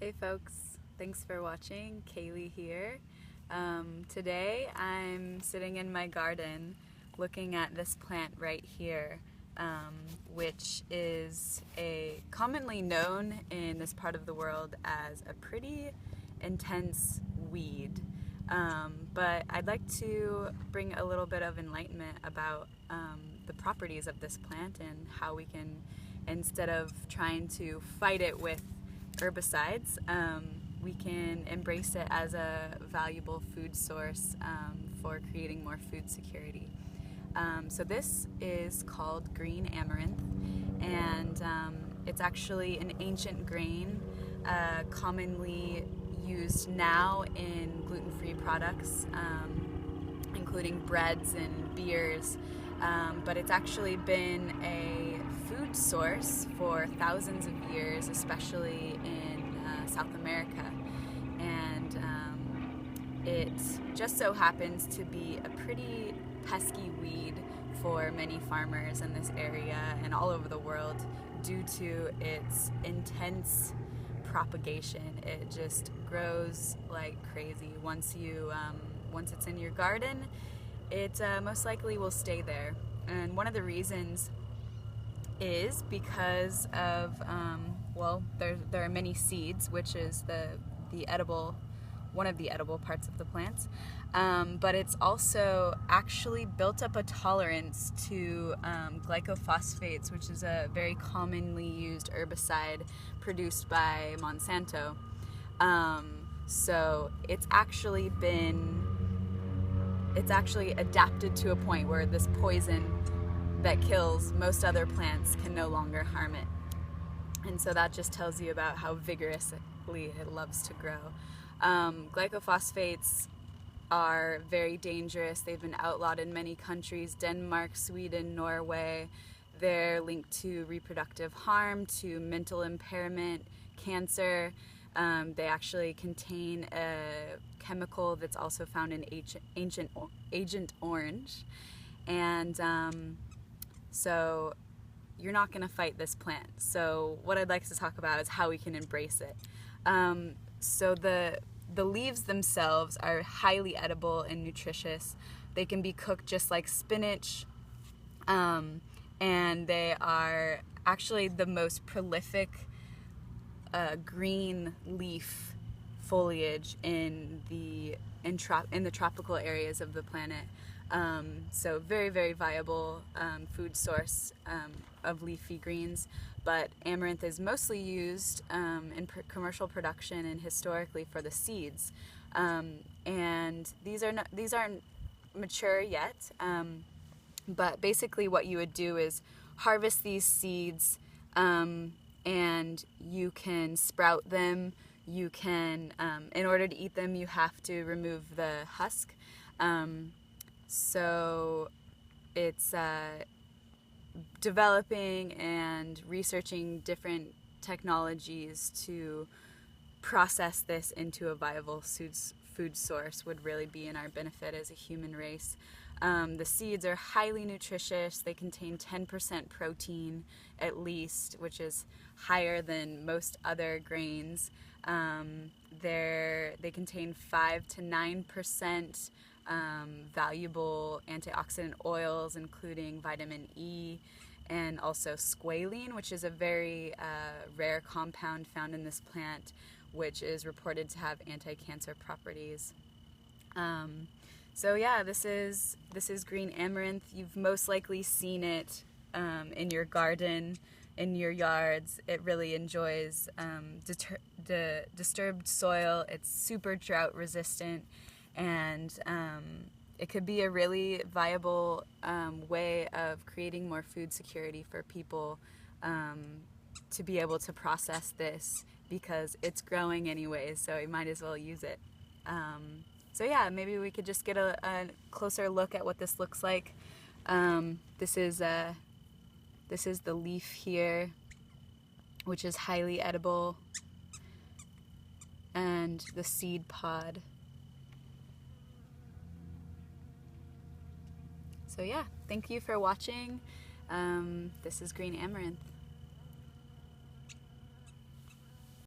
Hey folks, thanks for watching. Kaylee here. Today I'm sitting in my garden looking at this plant right here, which is commonly known in this part of the world as a pretty intense weed. But I'd like to bring a little bit of enlightenment about the properties of this plant and how we can, instead of trying to fight it with herbicides, we can embrace it as a valuable food source for creating more food security. So this is called green amaranth, and it's actually an ancient grain commonly used now in gluten-free products, including breads and beers, but it's actually been a food source for thousands of years, especially in South America. And it just so happens to be a pretty pesky weed for many farmers in this area and all over the world due to its intense propagation. It just grows like crazy. Once it's in your garden, it most likely will stay there. And one of the reasons is because of there are many seeds, which is the edible one of the edible parts of the plants, but it's also actually built up a tolerance to glycophosphates, which is a very commonly used herbicide produced by Monsanto. So it's actually adapted to a point where this poison that kills most other plants can no longer harm it. And so that just tells you about how vigorously it loves to grow. Glycophosphates are very dangerous. They've been outlawed in many countries: Denmark, Sweden, Norway. They're linked to reproductive harm, to mental impairment, cancer. They actually contain a chemical that's also found in Agent Orange. And so you're not going to fight this plant. So what I'd like to talk about is how we can embrace it. So the leaves themselves are highly edible and nutritious. They can be cooked just like spinach, and they are actually the most prolific green leaf foliage in the tropical areas of the planet. So very, very viable food source of leafy greens. But amaranth is mostly used in commercial production and historically for the seeds. And these aren't mature yet. But basically what you would do is harvest these seeds, and you can sprout them. You can, in order to eat them, you have to remove the husk. So it's developing and researching different technologies to process this into a viable food source would really be in our benefit as a human race. The seeds are highly nutritious. They contain 10% protein at least, which is higher than most other grains. They contain 5 to 9% valuable antioxidant oils, including vitamin E and also squalene, which is a very rare compound found in this plant, which is reported to have anti-cancer properties. So yeah, this is green amaranth. You've most likely seen it in your garden, in your yards. It really enjoys disturbed soil. It's super drought resistant, and it could be a really viable way of creating more food security for people, to be able to process this, because it's growing anyways, so you might as well use it. So yeah, maybe we could just get a closer look at what this looks like. This is the leaf here, which is highly edible, and the seed pod. So yeah, thank you for watching. This is green amaranth.